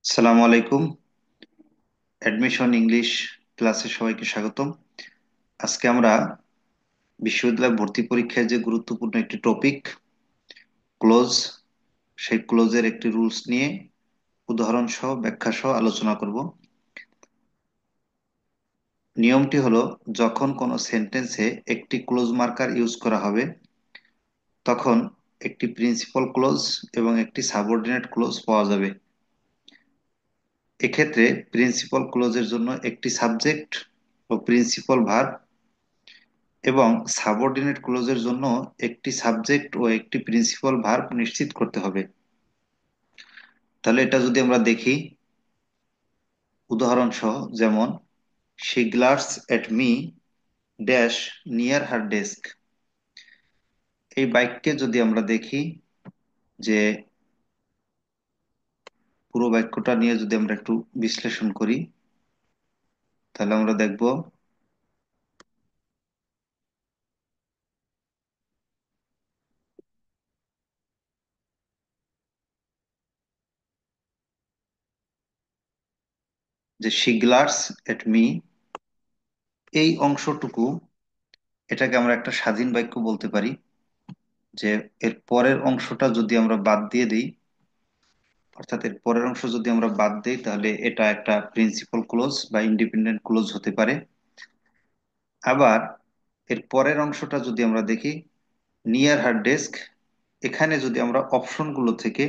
আসসালামু আলাইকুম। Admission English ক্লাসে সবাইকে স্বাগতম। আজকে আমরা বিশ্ববিদ্যালয় ভর্তি পরীক্ষায় যে গুরুত্বপূর্ণ একটি টপিক ক্লোজ, সেই ক্লোজের একটি রুলস নিয়ে উদাহরণ সহ ব্যাখ্যা সহ আলোচনা করব। নিয়মটি হলো, যখন কোনো সেন্টেন্সে একটি ক্লোজ মার্কার ইউজ করা হবে তখন একটি প্রিন্সিপাল ক্লোজ এবং একটি সাবঅর্ডিনেট ক্লোজ পাওয়া যাবে। এক্ষেত্রে প্রিন্সিপাল ক্লোজের জন্য একটি সাবজেক্ট ও প্রিন্সিপাল ভার্ব এবং সাবঅর্ডিনেট ক্লোজের জন্য একটি সাবজেক্ট ও একটি প্রিন্সিপাল ভার্ব নিশ্চিত করতে হবে। তাহলে এটা যদি আমরা দেখি উদাহরণ সহ, যেমন she glares at me dash near her desk. এই বাক্যে যদি আমরা দেখি যে পুরো বাক্যটা নিয়ে যদি আমরা একটু বিশ্লেষণ করি, তাহলে আমরা দেখব যে শি গ্লার্স এট মি, এই অংশটুকু, এটাকে আমরা একটা স্বাধীন বাক্য বলতে পারি। যে এর পরের অংশটা যদি আমরা বাদ দিয়ে দিই, অর্থাৎ এর পরের অংশ যদি আমরা বাদ দেই, তাহলে এটা একটা প্রিন্সিপাল ক্লোজ বা ইন্ডিপেন্ডেন্ট ক্লোজ হতে পারে। আবার এর পরের অংশটা যদি আমরা দেখি, নিয়ার হার ডেস্ক, এখানে যদি আমরা অপশনগুলো থেকে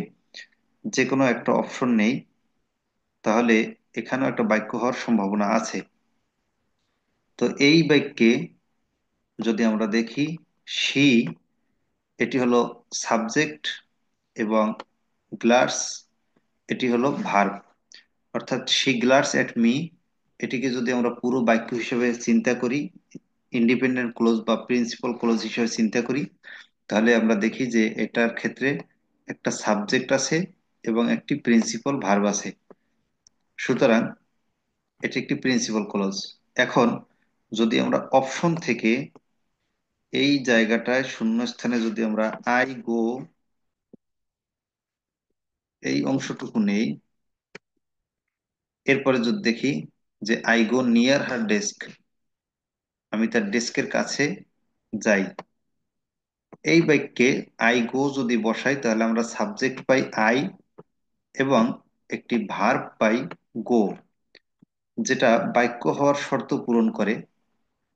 যে কোনো একটা অপশন নেই, তাহলে এখানেও একটা বাক্য হওয়ার সম্ভাবনা আছে। তো এই বাক্যে যদি আমরা দেখি, শি, এটি হলো সাবজেক্ট এবং গ্লার্স এটি হলো ভার্ব। অর্থাৎ শি গ্লার্স এট মি, এটিকে যদি আমরা পুরো বাক্য হিসেবে চিন্তা করি, ইন্ডিপেন্ডেন্ট ক্লোজ বা প্রিন্সিপাল ক্লোজ হিসেবে চিন্তা করি, তাহলে আমরা দেখি যে এটার ক্ষেত্রে একটা সাবজেক্ট আছে এবং একটি প্রিন্সিপাল ভার্ব আছে। সুতরাং এটি একটি প্রিন্সিপাল ক্লোজ। এখন যদি আমরা অপশন থেকে এই জায়গাটায় শূন্যস্থানে যদি আমরা আই গো, এই অংশটুকু নেই, এরপরে যদি দেখি যে I go near her desk, আমি তার ডেস্কের কাছে যাই, এই বাক্যে আই গো যদি বসাই, তাহলে আমরা সাবজেক্ট পাই আই এবং একটি ভার্ব পাই গো, যেটা বাক্য হওয়ার শর্ত পূরণ করে,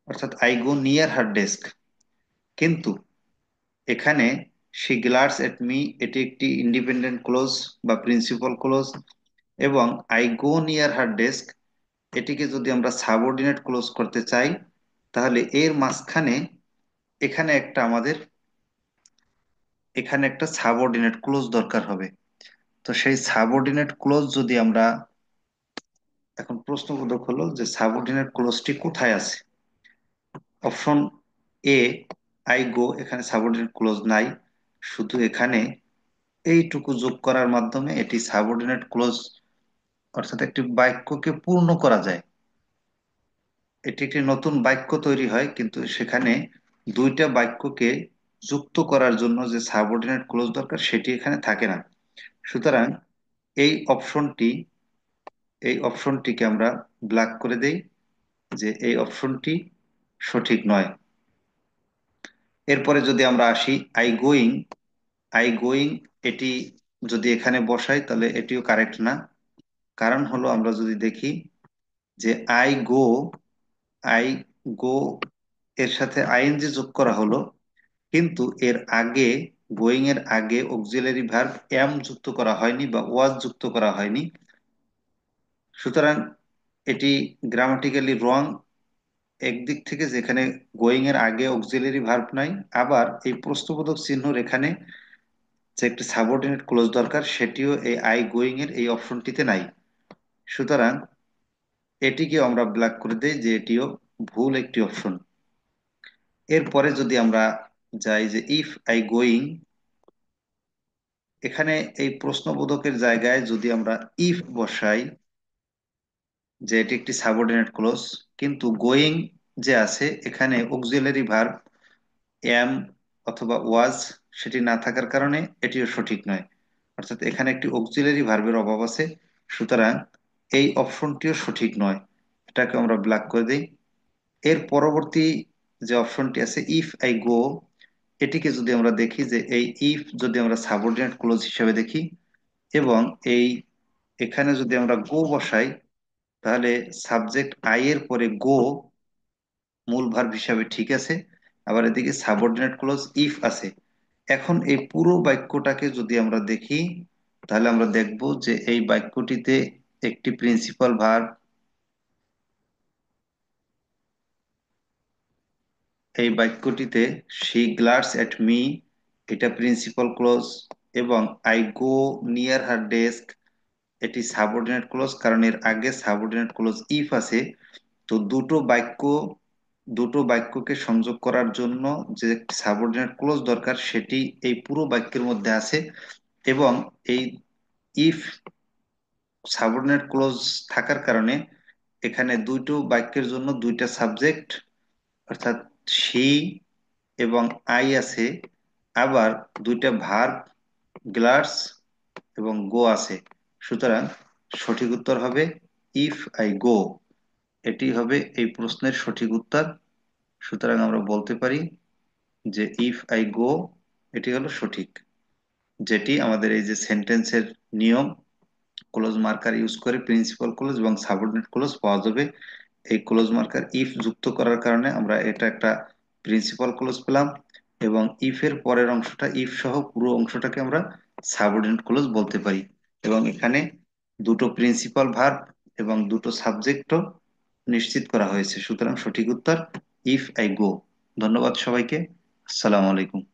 অর্থাৎ I go near her desk. কিন্তু এখানে শি গ্লার্স এট মি, এটি একটি ইন্ডিপেন্ডেন্ট ক্লোজ বা প্রিন্সিপাল ক্লোজ, এবং I go near her desk, এটিকে যদি আমরা সাবঅর্ডিনেট ক্লোজ করতে চাই, তাহলে এর মাঝখানে এখানে একটা আমাদের এখানে একটা সাবঅর্ডিনেট ক্লোজ দরকার হবে। তো সেই সাবঅর্ডিনেট ক্লোজ যদি আমরা, এখন প্রশ্নবোধক হলো যে সাবঅর্ডিনেট ক্লোজটি কোথায় আছে। অপশন এ আই গো, এখানে সাবঅর্ডিনেট ক্লোজ নাই, শুধু এখানে এইটুকু যোগ করার মাধ্যমে এটি সাবঅর্ডিনেট ক্লোজ, অর্থাৎ একটি বাক্যকে পূর্ণ করা যায়। এটি একটি নতুন বাক্য তৈরি হয়, কিন্তু সেখানে দুইটা বাক্যকে যুক্ত করার জন্য যে সাবঅর্ডিনেট ক্লোজ দরকার সেটি এখানে থাকে না। সুতরাং এই অপশনটি এই অপশনটিকে আমরা ব্ল্যাক করে দেই, যে এই অপশনটি সঠিক নয়। এরপরে যদি আমরা আসি আই গোয়িং, এটি যদি এখানে বসাই তাহলে এটিও কারেক্ট না। কারণ হলো, আমরা যদি দেখি যে আই গো এর সাথে আইএনজি যোগ করা হলো, কিন্তু এর আগে, গোয়িং এর আগে অক্সিলারি ভার্ব এম যুক্ত করা হয়নি বা ওয়াজ যুক্ত করা হয়নি। সুতরাং এটি গ্রামাটিক্যালি রং একদিক থেকে, যেখানে গোয়িং এর আগে অক্সিলারি ভার্ব নাই, আবার এই প্রশ্নবোধক চিহ্নর এখানে যে একটি সাবঅর্ডিনেট ক্লোজ দরকার সেটিও এই আই গোয়িং এর এই অপশনটিতে নাই। সুতরাং এটিকে আমরা ব্ল্যাক করে দেই, যে এটিও ভুল একটি অপশন। এরপরে যদি আমরা যাই যে ইফ আই গোয়িং, এখানে এই প্রশ্নবোধকের জায়গায় যদি আমরা ইফ বসাই, যে এটি একটি সাবঅর্ডিনেট ক্লোজ, কিন্তু গোয়িং যে আছে এখানে অক্সিলারি ভার্ব এম অথবা ওয়াজ সেটি না থাকার কারণে এটিও সঠিক নয়। অর্থাৎ এখানে একটি অক্সিলারি ভার্বের অভাব আছে। সুতরাং এই অপশনটিও সঠিক নয়, এটাকে আমরা ব্ল্যাক করে দিই। এর পরবর্তী যে অপশনটি আছে ইফ আই গো, এটিকে যদি আমরা দেখি যে এই ইফ যদি আমরা সাবঅর্ডিনেট ক্লোজ হিসেবে দেখি এবং এই এখানে যদি আমরা গো বসাই, তাহলে সাবজেক্ট আই এর পরে গো মূল ভার্ব হিসাবে ঠিক আছে, আবার এদিকে সাবঅর্ডিনেট ক্লজ ইফ আছে। এখন এই পুরো বাক্যটাকে যদি আমরা দেখি, তাহলে আমরা দেখব যে এই বাক্যটিতে একটি প্রিন্সিপাল ভার্ব, এই বাক্যটিতে শি গ্লাডস এট মি, এটা প্রিন্সিপাল ক্লজ, এবং I go near her desk, এটি সাবঅর্ডিনেট ক্লজ, কারণ এর আগে সাবঅর্ডিনেট ক্লজ ইফ আছে। তো দুটো বাক্যকে সংযোগ করার জন্য যে সাবঅর্ডিনেট ক্লজ দরকার সেটি এই পুরো বাক্যের মধ্যে আছে। এবং এই ইফ সাবঅর্ডিনেট ক্লজ থাকার কারণে এখানে দুটো বাক্যের জন্য দুইটা সাবজেক্ট, অর্থাৎ সি এবং আই আছে, আবার দুইটা ভার্ব গ্লাডস এবং গো আছে। সুতরাং সঠিক উত্তর হবে ইফ আই গো, এটি হবে এই প্রশ্নের সঠিক উত্তর। সুতরাং আমরা বলতে পারি যে ইফ আই গো এটি হলো সঠিক, যেটি আমাদের এই যে সেন্টেন্সের নিয়ম, ক্লোজ মার্কার ইউজ করে প্রিন্সিপাল ক্লোজ এবং সাবঅর্ডিনেট ক্লোজ পাওয়া যাবে। এই ক্লোজ মার্কার ইফ যুক্ত করার কারণে আমরা এটা একটা প্রিন্সিপাল ক্লোজ পেলাম, এবং ইফ এর পরের অংশটা, ইফ সহ পুরো অংশটাকে আমরা সাবঅর্ডিনেট ক্লোজ বলতে পারি। এবং এখানে দুটো প্রিন্সিপাল ভার্ব এবং দুটো সাবজেক্টও নিশ্চিত করা হয়েছে। সুতরাং সঠিক উত্তর ইফ আই গো। ধন্যবাদ সবাইকে। আসসালামু আলাইকুম।